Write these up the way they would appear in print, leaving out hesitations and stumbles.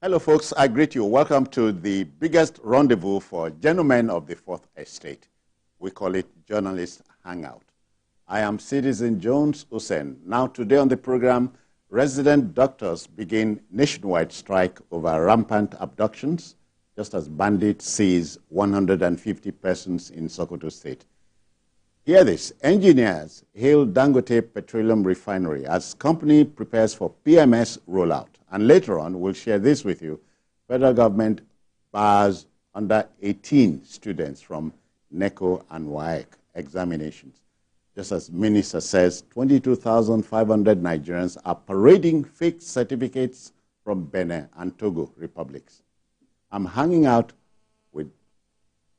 Hello, folks. I greet you. Welcome to the biggest rendezvous for gentlemen of the Fourth Estate. We call it Journalist Hangout. I am Citizen Jones Hussein. Now, today on the program, resident doctors begin nationwide strike over rampant abductions, just as bandits seize 150 persons in Sokoto State. Hear this. Engineers hail Dangote Petroleum Refinery as company prepares for PMS rollout. And later on, we'll share this with you. Federal government bars under 18 students from NECO and WAEC examinations. Just as Minister says, 22,500 Nigerians are parading fake certificates from Benin and Togo republics. I'm hanging out with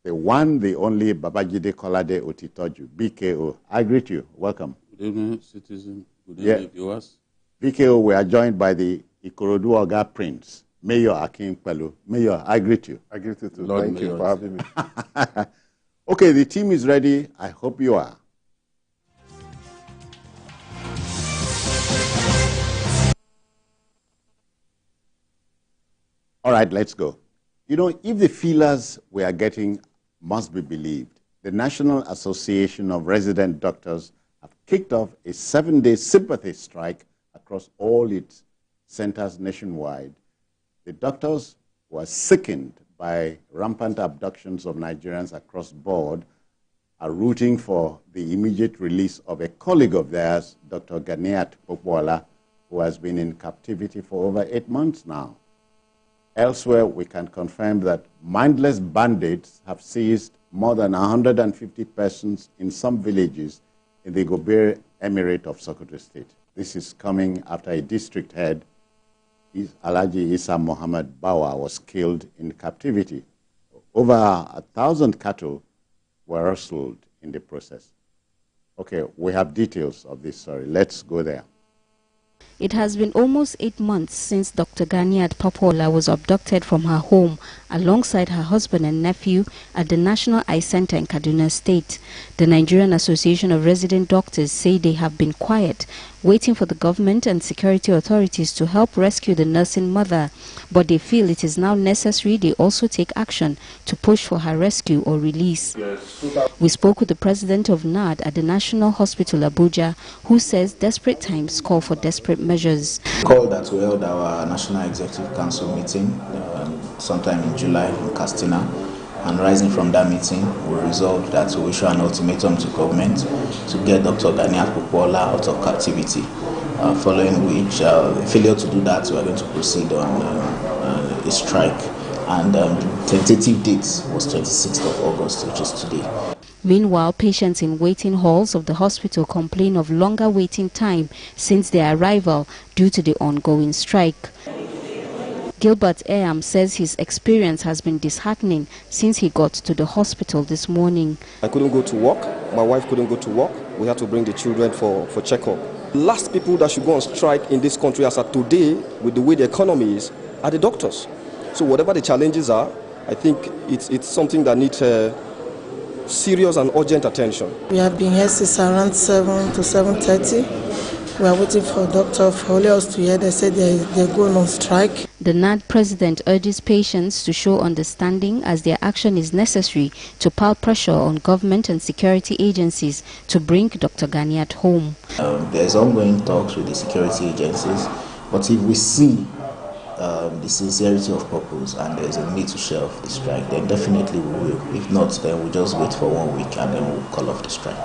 the one, the only Babajide Kolade Otitoju, BKO. I greet you. Welcome. Good evening, citizen. Good evening, viewers. BKO, we are joined by the Ikorodu Oga Prince, Mayor Akin Pelu. Mayor, I greet you. I greet you too. Lord Thank you for having me. Okay, the team is ready. I hope you are. All right, let's go. You know, if the feelers we are getting must be believed, the National Association of Resident Doctors have kicked off a 7-day sympathy strike across all its centers nationwide. The doctors were sickened by rampant abductions of Nigerians across board are rooting for the immediate release of a colleague of theirs, Dr. Ganiat Popoola, who has been in captivity for over 8 months now. Elsewhere, we can confirm that mindless bandits have seized more than 150 persons in some villages in the Gobir Emirate of Sokoto State. This is coming after a district head, Alhaji Isa Muhammad Bawa, was killed in captivity. Over 1,000 cattle were rustled in the process. Okay, we have details of this story. Let's go there. It has been almost 8 months since Dr. Ganiat Popoola was abducted from her home alongside her husband and nephew at the National Eye Center in Kaduna State. The Nigerian Association of Resident Doctors say they have been quiet, waiting for the government and security authorities to help rescue the nursing mother. But they feel it is now necessary they also take action to push for her rescue or release. We spoke with the president of NAD at the National Hospital Abuja, who says desperate times call for desperate measures. Call that we held our National Executive Council meeting sometime in July in Castina, and rising from that meeting, we resolved that we issue an ultimatum to government to get Dr. Ganiat Popoola out of captivity. Following which, failure to do that, we are going to proceed on a strike. And the tentative date was 26th of August, which is today. Meanwhile, patients in waiting halls of the hospital complain of longer waiting time since their arrival due to the ongoing strike. Gilbert Ayam says his experience has been disheartening since he got to the hospital this morning. I couldn't go to work. My wife couldn't go to work. We had to bring the children for checkup. Last people that should go on strike in this country as of today, with the way the economy is, are the doctors. So whatever the challenges are, I think it's something that needs serious and urgent attention. We have been here since around 7 to 7:30. We are waiting for Dr. Folios to hear. They said they're going on strike. The NAD president urges patients to show understanding as their action is necessary to pile pressure on government and security agencies to bring Dr. Ganiat home. There's ongoing talks with the security agencies, but if we see the sincerity of purpose and there's a need to shelve the strike, then definitely we will. If not, then we'll just wait for 1 week and then we'll call off the strike.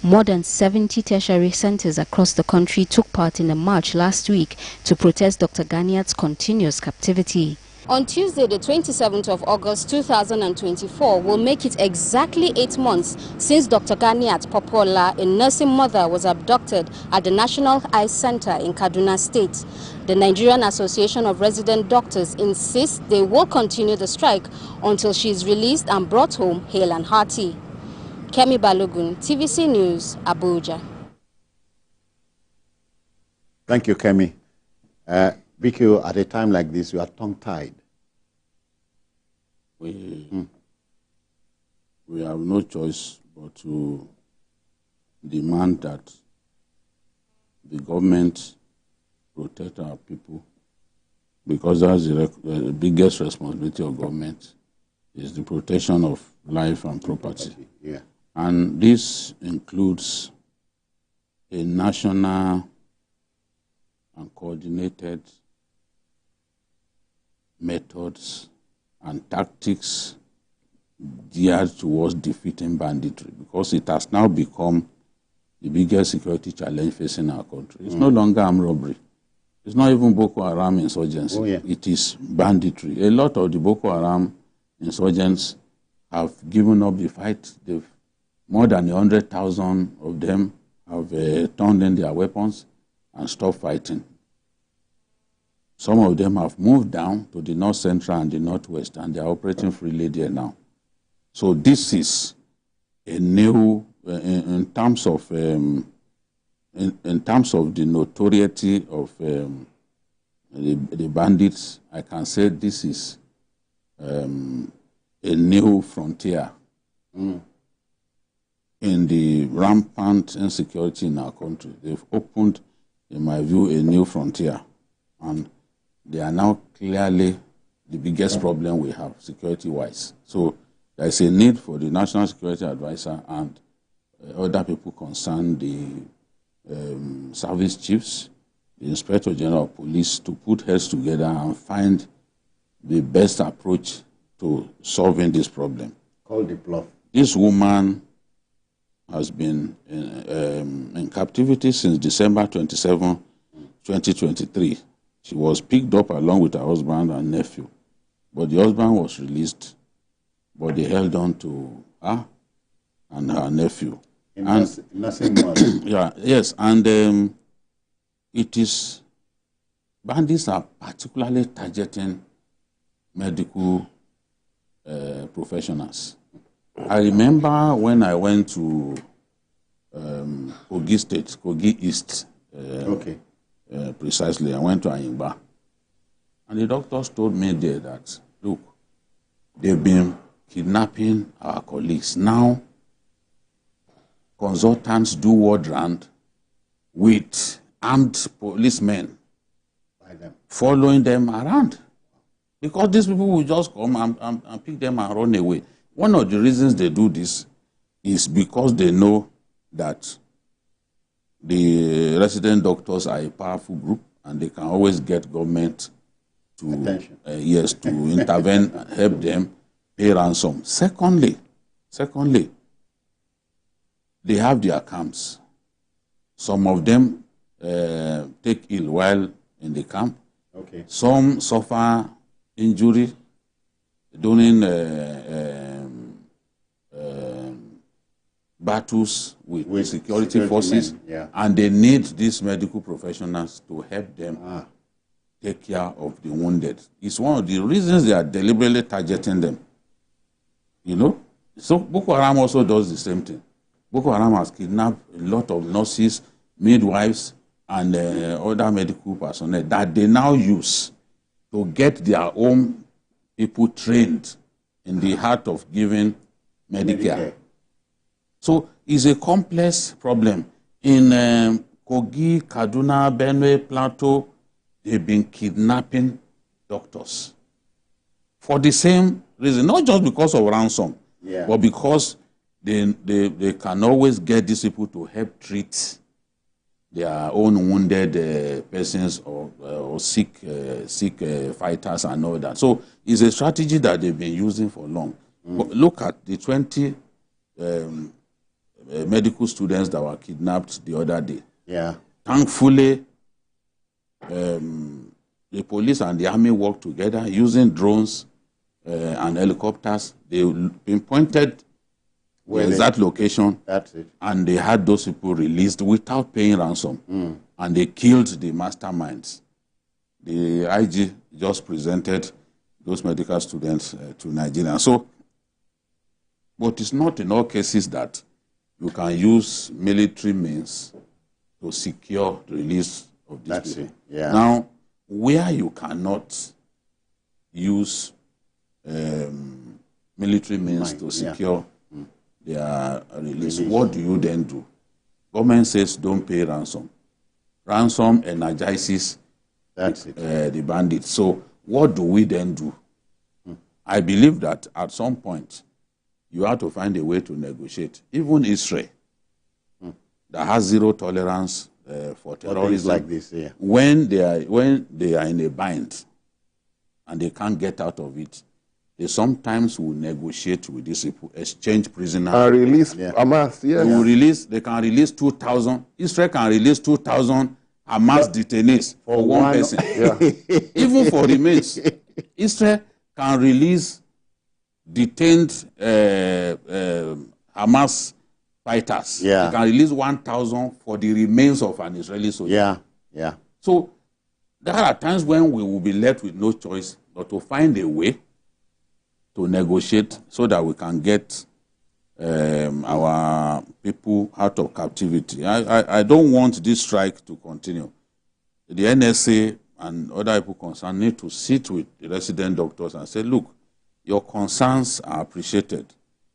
More than 70 tertiary centers across the country took part in a march last week to protest Dr. Ganiat's continuous captivity. On Tuesday, the 27th of August 2024, will make it exactly 8 months since Dr. Ganiat Popoola, a nursing mother, was abducted at the National Eye Center in Kaduna State. The Nigerian Association of Resident Doctors insists they will continue the strike until she is released and brought home hale and hearty. Kemi Balogun, TVC News, Abuja. Thank you, Kemi. BQ, at a time like this, you are tongue-tied. We have no choice but to demand that the government protect our people because that's the biggest responsibility of government, is the protection of life and property. Yeah. And this includes a national and coordinated methods and tactics geared towards defeating banditry, because it has now become the biggest security challenge facing our country. It's no longer armed robbery. It's not even Boko Haram insurgency. Oh, yeah. It is banditry. A lot of the Boko Haram insurgents have given up the fight. More than 100,000 of them have turned in their weapons and stopped fighting. Some of them have moved down to the north central and the northwest, and they are operating freely there now. So this is a new, in terms of the notoriety of the bandits, I can say this is a new frontier in the rampant insecurity in our country. They've opened, in my view, a new frontier, and they are now clearly the biggest problem we have security-wise. So there is a need for the National Security Advisor and other people concerned, the service chiefs, the Inspector General of Police, to put heads together and find the best approach to solving this problem. Call the bluff. This woman has been in captivity since December 27, 2023. She was picked up along with her husband and nephew, but the husband was released, but they held on to her and her nephew. Yes, and it is, bandits are particularly targeting medical professionals. I remember when I went to Kogi State, Kogi East, precisely, I went to Ayimba, and the doctors told me there that, look, they've been kidnapping our colleagues. Now, consultants do ward round with armed policemen following them around, because these people will just come and pick them and run away. One of the reasons they do this is because they know that the resident doctors are a powerful group and they can always get government to to intervene, help them, pay ransom. Secondly, they have their camps. Some of them take ill while in the camp. Some suffer injury during battles with security forces, and they need these medical professionals to help them take care of the wounded. It's one of the reasons they are deliberately targeting them. You know? So Boko Haram also does the same thing. Boko Haram has kidnapped a lot of nurses, midwives, and other medical personnel that they now use to get their own people trained in the art of giving Medicare. So it's a complex problem. In Kogi, Kaduna, Benue, Plateau, they've been kidnapping doctors for the same reason, not just because of ransom, but because they can always get these people to help treat their own wounded persons or sick fighters and all that. So it's a strategy that they've been using for long. But look at the 20 medical students that were kidnapped the other day. Thankfully, the police and the army worked together using drones and helicopters. They pinpointed that location, and they had those people released without paying ransom, and they killed the masterminds. The IG just presented those medical students to Nigeria. So, but it's not in all cases that you can use military means to secure the release of these people. Now, where you cannot use military means to secure their release, what do you then do? Government says don't pay ransom. Ransom energizes the bandits. So what do we then do? I believe that at some point, you have to find a way to negotiate. Even Israel, that has zero tolerance for terrorism, like this, yeah. when they are in a bind and they can't get out of it, they sometimes will negotiate with these people, exchange prisoners. Release Hamas, yes. They can release 2,000. Israel can release 2,000 Hamas detainees for one person. Even for remains. Israel can release detained Hamas fighters. They can release 1,000 for the remains of an Israeli soldier. So there are times when we will be left with no choice but to find a way to negotiate so that we can get our people out of captivity. I don't want this strike to continue. The NSA and other people concerned need to sit with the resident doctors and say, look, your concerns are appreciated.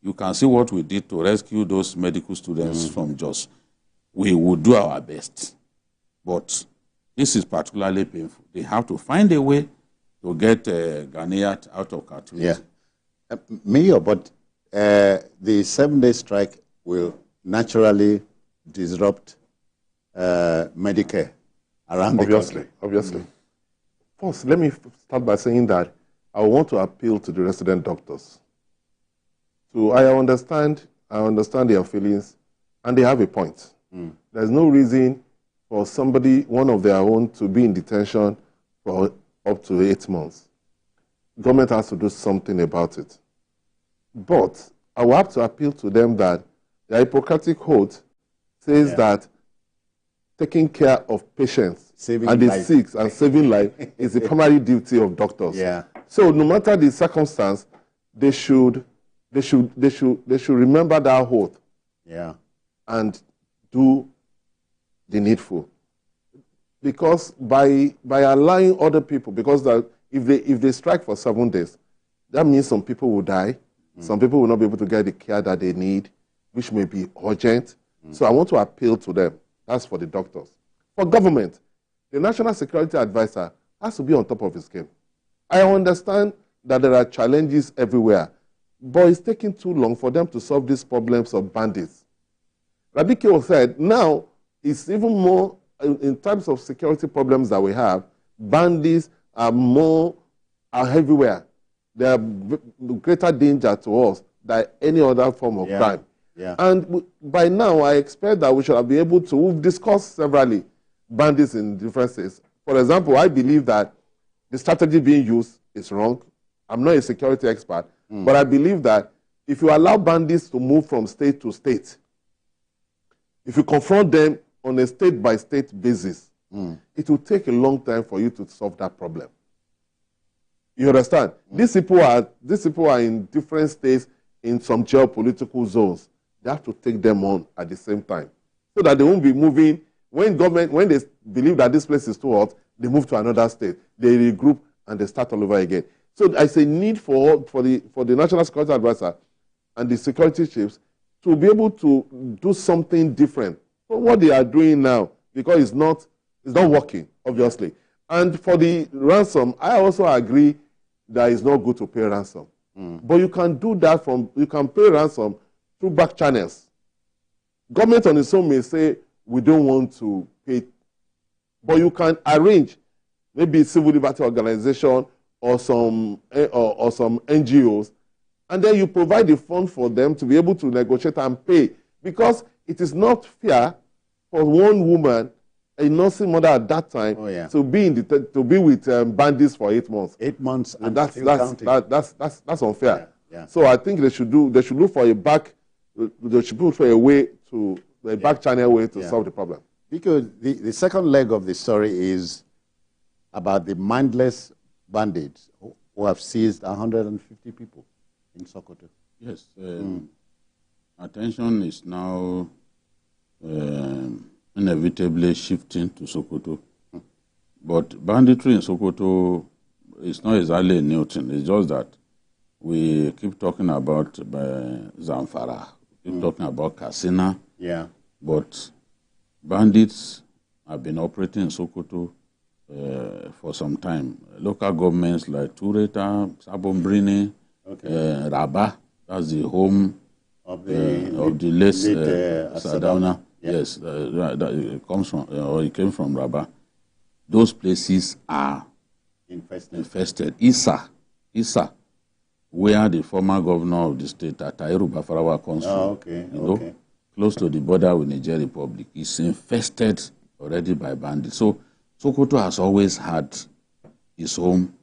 You can see what we did to rescue those medical students from Jos. We will do our best. But this is particularly painful. They have to find a way to get Ghanaians out of captivity. Mayor, but the 7-day strike will naturally disrupt Medicare around the country. Obviously. First, let me start by saying that I want to appeal to the resident doctors. So I understand their feelings, and they have a point. There's no reason for somebody, one of their own, to be in detention for up to 8 months. Government has to do something about it. But I will have to appeal to them that the Hippocratic Oath says that taking care of patients and the sick and saving life is the primary duty of doctors. So no matter the circumstance, they should remember that oath and do the needful. Because by allowing other people, because if they strike for 7 days, that means some people will die. Some people will not be able to get the care that they need, which may be urgent. So I want to appeal to them. That's for the doctors. For government, the National Security Advisor has to be on top of his game. I understand that there are challenges everywhere, but it's taking too long for them to solve these problems of bandits. Rabi Keo said, now it's even more, in terms of security problems that we have, bandits are everywhere. They are greater danger to us than any other form of crime. And by now, I expect that we should be able to, we've discussed severally bandits in different states. For example, I believe that the strategy being used is wrong. I'm not a security expert, but I believe that if you allow bandits to move from state to state, if you confront them on a state-by-state basis, it will take a long time for you to solve that problem. You understand? These people are in different states in some geopolitical zones. They have to take them on at the same time so that they won't be moving. When they believe that this place is too hot, they move to another state. They regroup and they start all over again. So I say need for the National Security Advisor and the security chiefs to be able to do something different from what they are doing now, because it's not working, obviously. And for the ransom, I also agree that it's not good to pay ransom. But you can do that you can pay ransom through back channels. Government on its own may say, we don't want to pay, but you can arrange maybe civil liberty organization or some NGOs, and then you provide the fund for them to be able to negotiate and pay, because it is not fair for one woman, a nursing mother at that time, to be with bandits for 8 months. 8 months, and that's unfair. So I think they should look for a way to a back channel way to solve the problem. Because the second leg of the story is about the mindless bandits who have seized 150 people in Sokoto. Yes. Attention is now inevitably shifting to Sokoto. But banditry in Sokoto is not exactly a new thing. It's just that we keep talking about Zamfara, keep talking about Katsina. Yeah. But bandits have been operating in Sokoto for some time. Local governments like Tureta, Sabombrini, Rabah, that's the home of the late Sardauna. Yes, it comes from, or it came from Rabah. Those places are infested. Issa, where the former governor of the state, Tahiru Bafarawa, comes from, close to the border with Niger Republic, is infested already by bandits. So Sokoto has always had its home